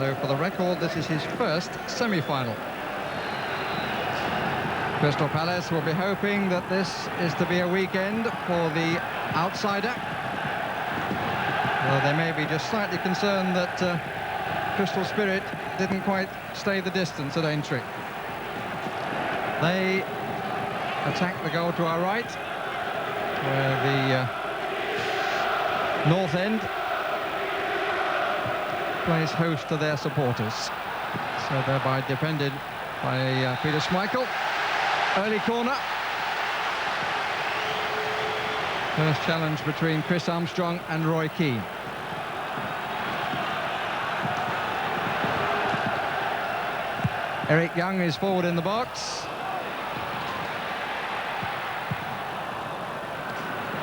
although for the record this is his first semi-final. Crystal Palace will be hoping that this is to be a weekend for the outsider. Well, they may be just slightly concerned that Crystal Spirit didn't quite stay the distance at Aintree. They attack the goal to our right, where the north end plays host to their supporters. So thereby defended by Peter Schmeichel. Early corner. First challenge between Chris Armstrong and Roy Keane. Eric Young is forward in the box.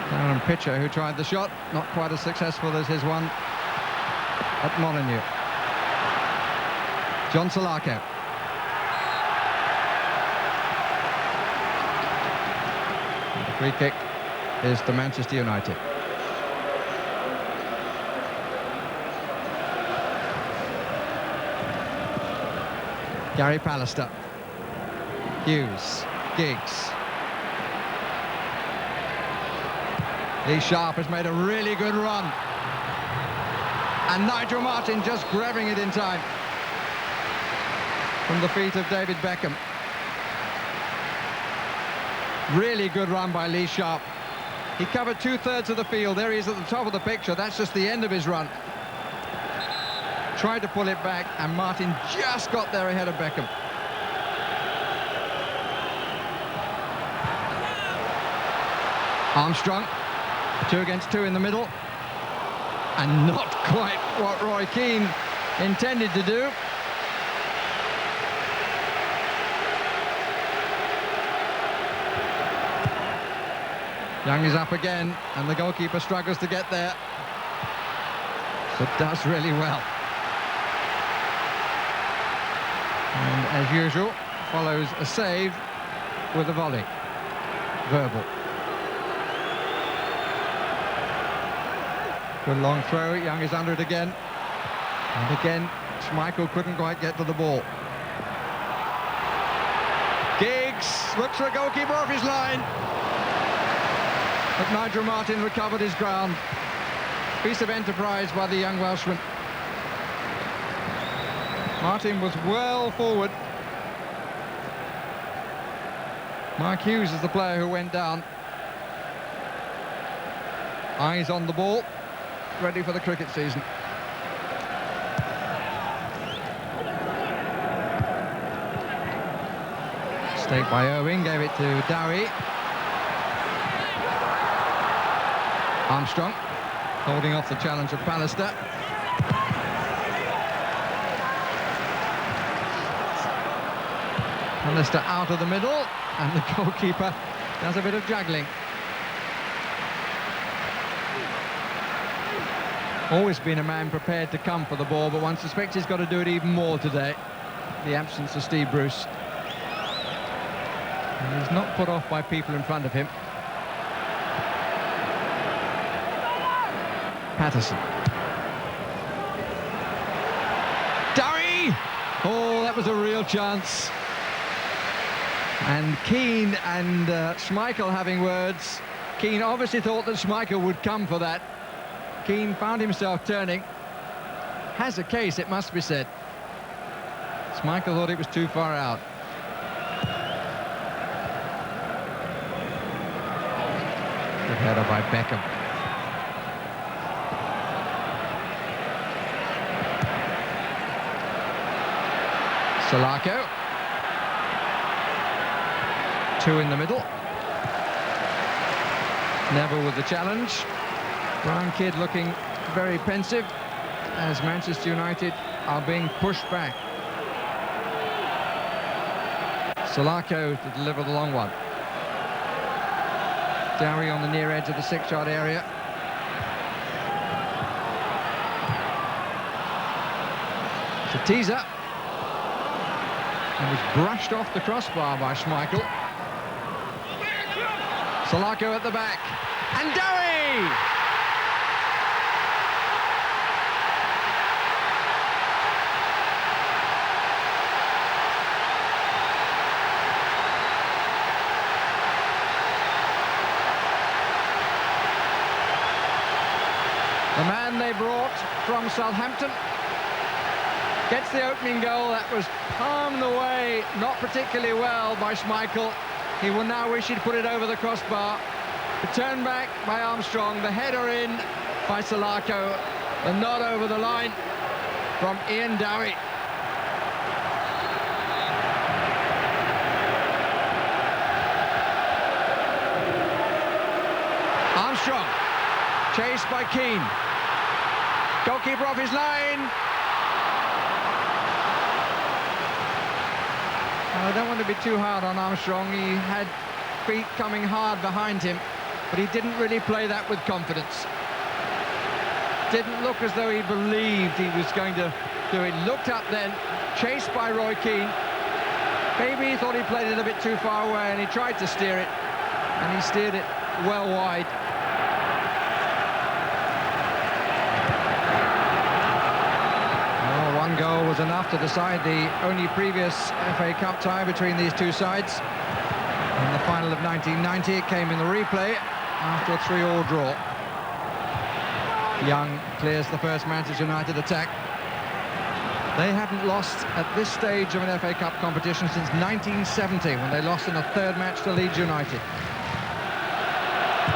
Darren Pitcher, who tried the shot, not quite as successful as his one at Molineux. John Salako. The free kick is to Manchester United. Gary Pallister. Hughes. Giggs. Lee Sharp has made a really good run. And Nigel Martyn just grabbing it in time from the feet of David Beckham. Really good run by Lee Sharp. He covered 2/3 of the field. There he is at the top of the picture. That's just the end of his run. Tried to pull it back, and Martyn just got there ahead of Beckham. Armstrong, 2 against 2 in the middle, and not quite what Roy Keane intended to do. Young is up again, and the goalkeeper struggles to get there, but does really well. And as usual, follows a save with a volley. Verbal. Good long throw. Young is under it again. And again, Schmeichel couldn't quite get to the ball. Giggs looks for a goalkeeper off his line. But Nigel Martyn recovered his ground. Piece of enterprise by the young Welshman. Martyn was well forward. Mark Hughes is the player who went down. Eyes on the ball, ready for the cricket season. Mistake by Irwin, gave it to Dowie. Armstrong holding off the challenge of Pallister. Pallister out of the middle, and the goalkeeper does a bit of juggling. Always been a man prepared to come for the ball, but one suspects he's got to do it even more today. The absence of Steve Bruce. And he's not put off by people in front of him. Patterson. Dowie! Oh, that was a real chance. And Keane and Schmeichel having words. Keane obviously thought that Schmeichel would come for that. Keane found himself turning. Has a case, it must be said. Schmeichel thought it was too far out. Good header by Beckham. Salako. 2 in the middle. Neville with the challenge. Brian Kidd looking very pensive as Manchester United are being pushed back. Salako to deliver the long one. Dowie on the near edge of the 6-yard area. It's a teaser. And was brushed off the crossbar by Schmeichel. Salako at the back. And Dowie! from Southampton. Gets the opening goal. That was palmed away, not particularly well by Schmeichel. He will now wish he'd put it over the crossbar. The turn back by Armstrong, the header in by Salako, the nod over the line from Ian Dowie. Armstrong, chased by Keane. Goalkeeper off his line. I don't want to be too hard on Armstrong. He had feet coming hard behind him, but he didn't really play that with confidence. Didn't look as though he believed he was going to do it. Looked up then, chased by Roy Keane. Maybe he thought he played it a bit too far away, and he tried to steer it, and he steered it well wide. One goal was enough to decide the only previous FA Cup tie between these two sides. In the final of 1990, it came in the replay after a 3-3 draw. Young clears the first Manchester United attack. They haven't lost at this stage of an FA Cup competition since 1970, when they lost in a third match to Leeds United.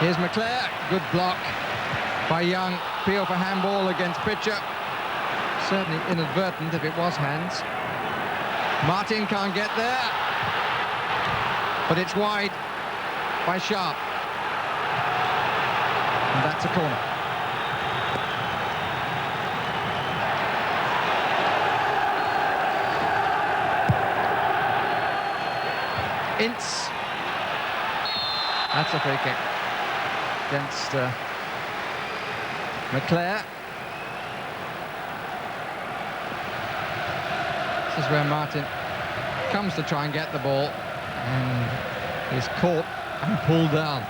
Here's McClare, good block by Young. Appeal for handball against Pitcher. Certainly inadvertent if it was hands. Martin can't get there, but it's wide by Sharp, and that's a corner. Ince, that's a free kick against McClare. This is where Martin comes to try and get the ball and is caught and pulled down.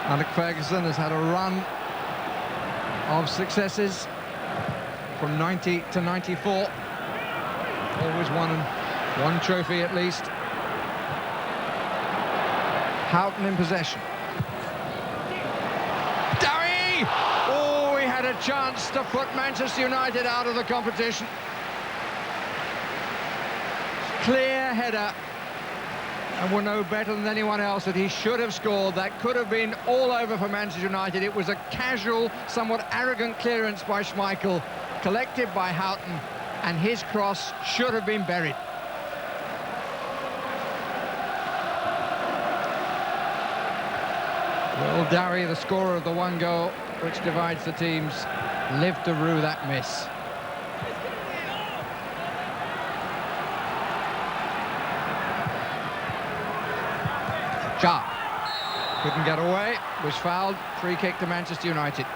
Alec Ferguson has had a run of successes from 90 to 94. Always won one trophy at least. Houghton in possession. Dowie! Oh, he had a chance to put Manchester United out of the competition. Clear header, and we'll know better than anyone else that he should have scored. That could have been all over for Manchester United. It was a casual, somewhat arrogant clearance by Schmeichel, collected by Houghton, and his cross should have been buried. Will Dowie, the scorer of the one goal which divides the teams, live to rue that miss? Sharp couldn't get away, was fouled. Free kick to Manchester United.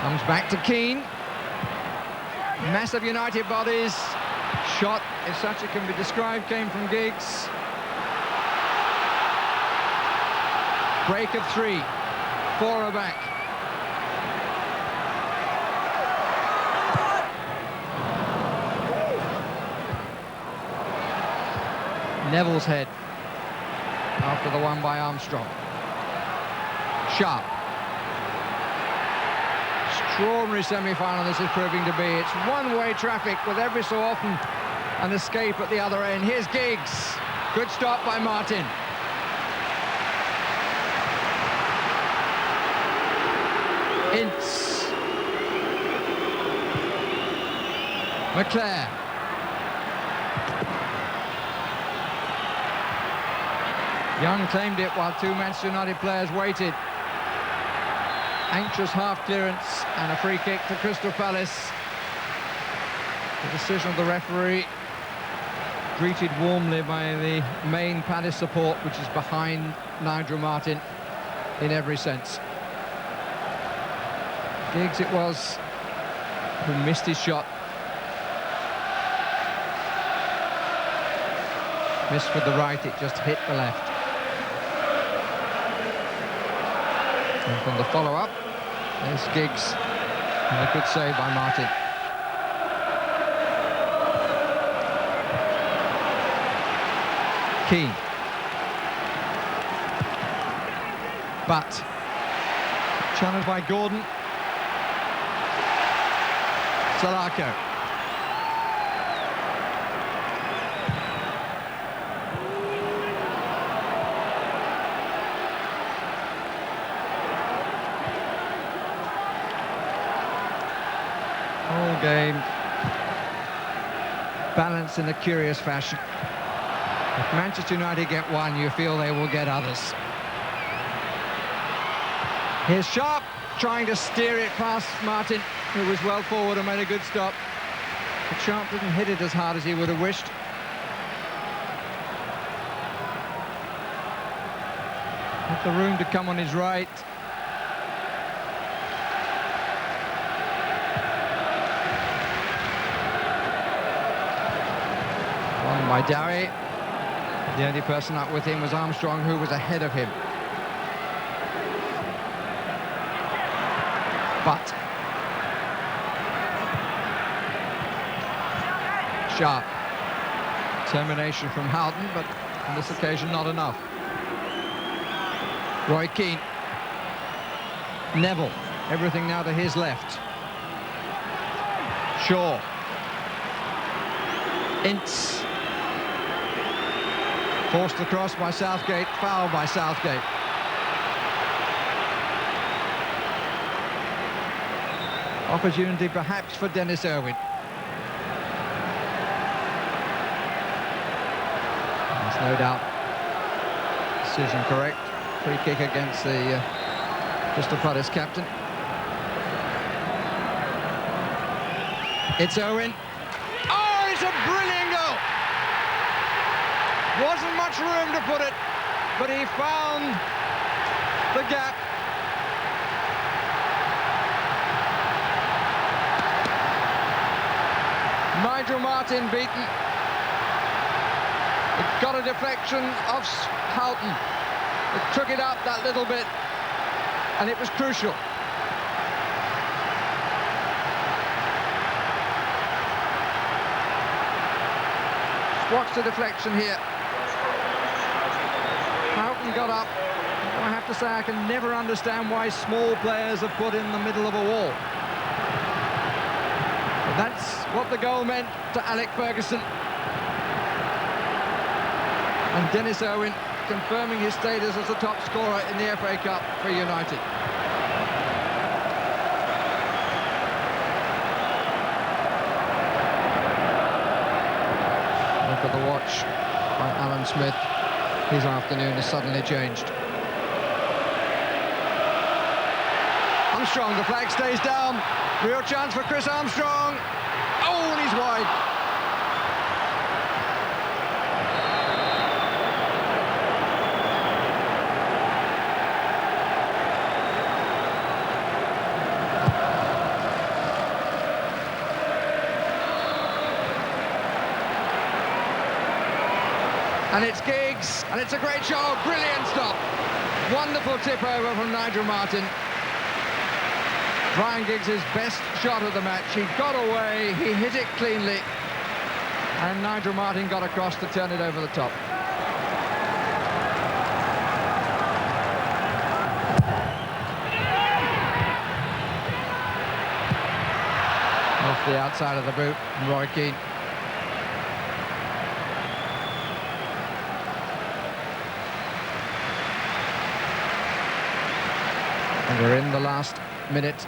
Comes back to Keane. Massive United bodies. Shot, if such it can be described, came from Giggs. Break of 3. 4 are back. Neville's head after the one by Armstrong. Sharp. Extraordinary semi-final this is proving to be. It's one-way traffic with every so often an escape at the other end. Here's Giggs. Good stop by Martin. Ince. McClare. Young claimed it while two Manchester United players waited. Anxious half clearance and a free kick to Crystal Palace. The decision of the referee, greeted warmly by the main Palace support, which is behind Nigel Martin in every sense. Giggs it was who missed his shot. Missed with the right, it just hit the left. And from the follow-up, there's Giggs, and a good save by Martin. Keane. But challenged by Gordon. Salako. Whole game balanced in a curious fashion. If Manchester United get one, you feel they will get others. Here's Sharp trying to steer it past Martin, who was well forward and made a good stop. But Sharp didn't hit it as hard as he would have wished. Had the room to come on his right. Won by Dowie. The only person up with him was Armstrong, who was ahead of him. But Sharp. Termination from Houghton, but on this occasion not enough. Roy Keane. Neville. Everything now to his left. Shaw. Ince. Forced across by Southgate. Foul by Southgate. Opportunity perhaps for Dennis Irwin. There's no doubt. Decision correct. Free kick against the Crystal Palace captain. It's Irwin. Oh, it's a brilliant goal! Wasn't much room to put it, but he found the gap. Nigel Martin beaten. It got a deflection of Houghton. It took it up that little bit, and it was crucial. Watch the deflection here. Houghton got up. I have to say, I can never understand why small players are put in the middle of a wall. That's what the goal meant to Alec Ferguson. And Dennis Irwin confirming his status as the top scorer in the FA Cup for United. Look at the watch by Alan Smith. His afternoon has suddenly changed. Armstrong, the flag stays down. Real chance for Chris Armstrong. Oh, and he's wide. And it's Giggs, and it's a great shot. Brilliant stop. Wonderful tip over from Nigel Martin. Ryan Giggs' best shot of the match. He got away, he hit it cleanly, and Nigel Martin got across to turn it over the top. Off the outside of the boot, Roy Keane. And we're in the last minute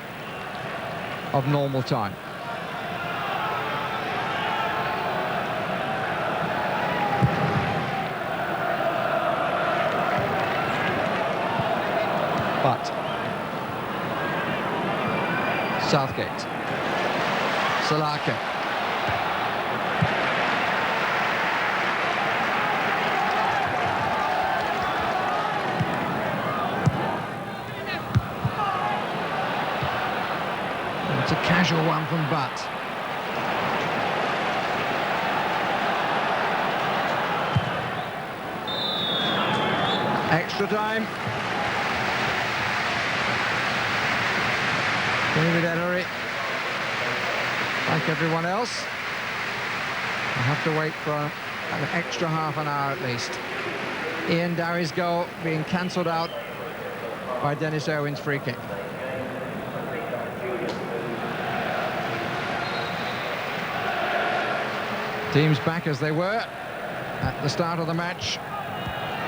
of normal time. But Southgate, Salako. It's a casual one from Butt. Extra time. David Ellery, like everyone else, I have to wait for an extra half an hour at least. Ian Dowy's goal being cancelled out by Dennis Irwin's free kick. Teams back as they were at the start of the match.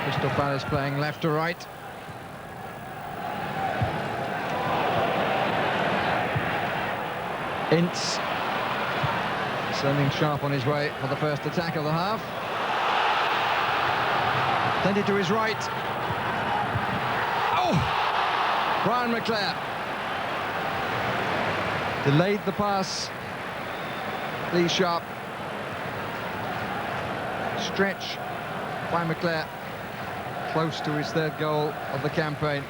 Crystal Palace playing left to right. Ince sending Sharp on his way for the first attack of the half. Sent it to his right. Oh! Brian McClare delayed the pass. Lee Sharp. Stretch by McClare, close to his third goal of the campaign.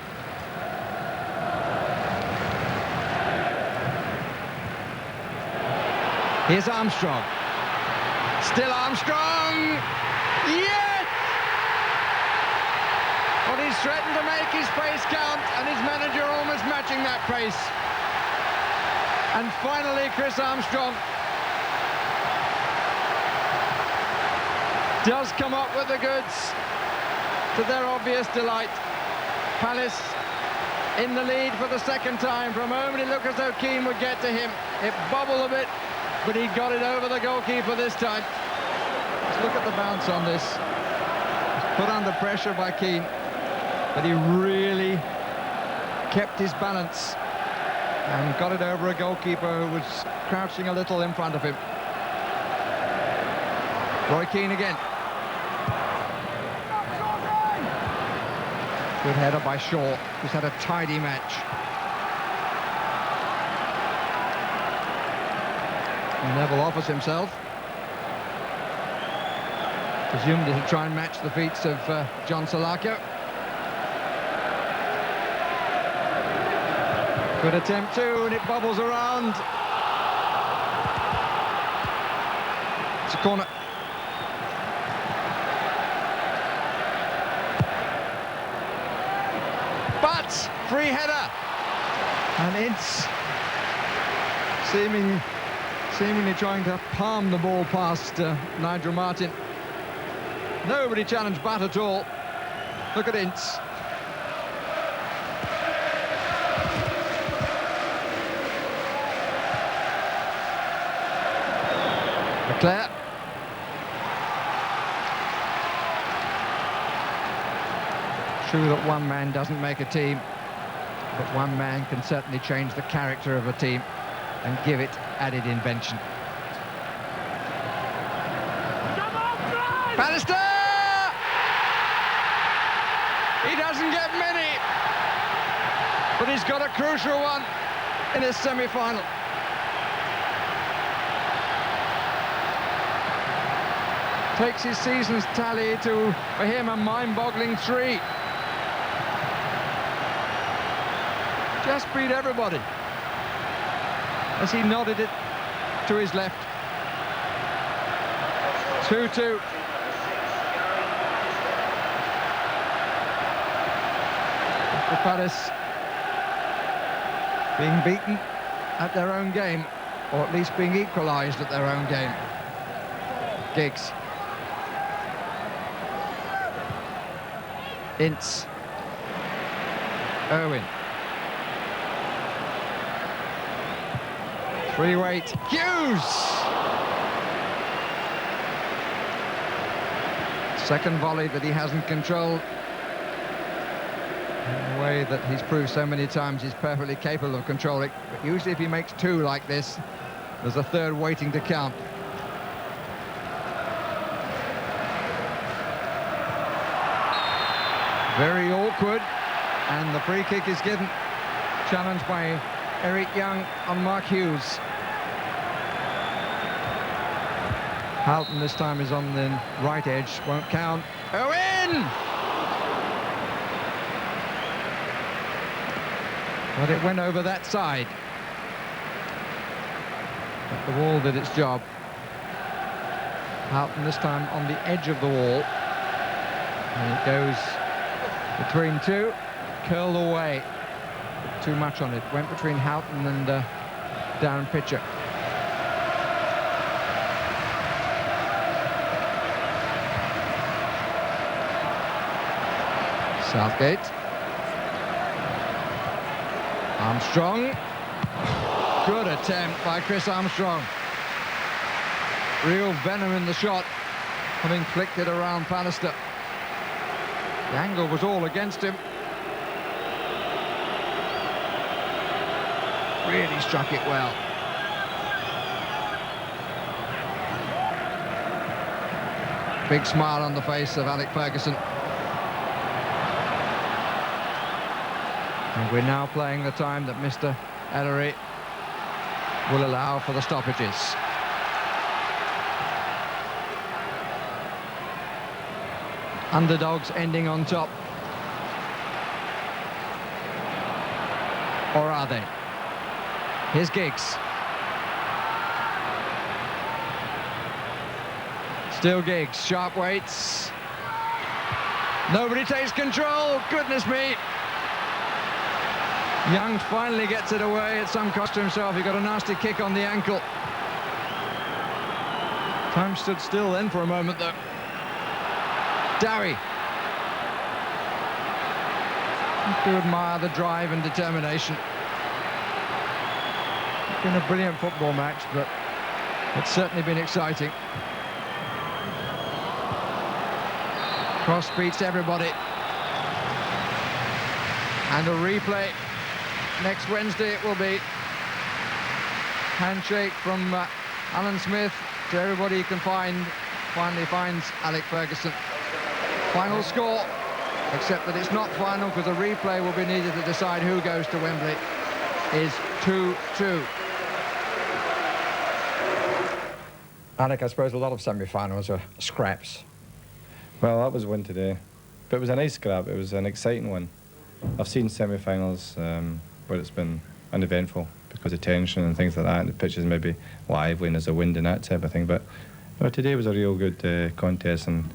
Here's Armstrong. Still Armstrong! Yes! But he's threatened to make his pace count, and his manager almost matching that pace. And finally, Chris Armstrong does come up with the goods, to their obvious delight. Palace in the lead for the second time. For a moment it looked as though Keane would get to him. It bobbled a bit, but he got it over the goalkeeper this time. Let's look at the bounce on this. He's put under pressure by Keane, but he really kept his balance and got it over a goalkeeper who was crouching a little in front of him. Roy Keane again. Good header by Shaw, who's had a tidy match. Neville offers himself. Presumed to try and match the feats of John Salako. Good attempt too, and it bobbles around. It's a corner. But free header, and Ince seemingly trying to palm the ball past Nigel Martin. Nobody challenged Butt at all. Look at Ince. McClare. True that one man doesn't make a team, but one man can certainly change the character of a team and give it added invention. Pallister! He doesn't get many, but he's got a crucial one in his semi-final. Takes his season's tally to, for him, a mind-boggling 3. Just beat everybody as he nodded it to his left. 2-2. The Palace being beaten at their own game, or at least being equalised at their own game. Giggs. Ince. Irwin. Free weight. Hughes! Second volley that he hasn't controlled in the way that he's proved so many times he's perfectly capable of controlling. But usually if he makes 2 like this, there's a third waiting to count. Very awkward, and the free kick is given. Challenged by Eric Young on Mark Hughes. Houghton this time is on the right edge, won't count. Irwin! But it went over that side. But the wall did its job. Houghton this time on the edge of the wall. And it goes between 2, curled away. Too much on it. Went between Houghton and Darren Pitcher. Southgate. Armstrong. Good attempt by Chris Armstrong. Real venom in the shot, having flicked it around Pallister. The angle was all against him. Really struck it well. Big smile on the face of Alec Ferguson. And we're now playing the time that Mr. Ellery will allow for the stoppages. Underdogs ending on top. Or are they? Here's Giggs. Still Giggs, sharp weights. Nobody takes control, goodness me. Young finally gets it away at some cost to himself. He got a nasty kick on the ankle. Time stood still then for a moment though. Dowie. To admire the drive and determination. It's been a brilliant football match, but it's certainly been exciting. Cross beats everybody. And a replay next Wednesday it will be. Handshake from Alan Smith to everybody he can find. Finally finds Alec Ferguson. Final score, except that it's not final because a replay will be needed to decide who goes to Wembley, is 2-2. Alec, I suppose a lot of semi-finals are scraps. Well, that was one today, but it was a nice scrap. It was an exciting one. I've seen semi-finals where it's been uneventful because of tension and things like that, and the pitch is maybe lively and there's a wind and that type of thing, but today was a real good contest, and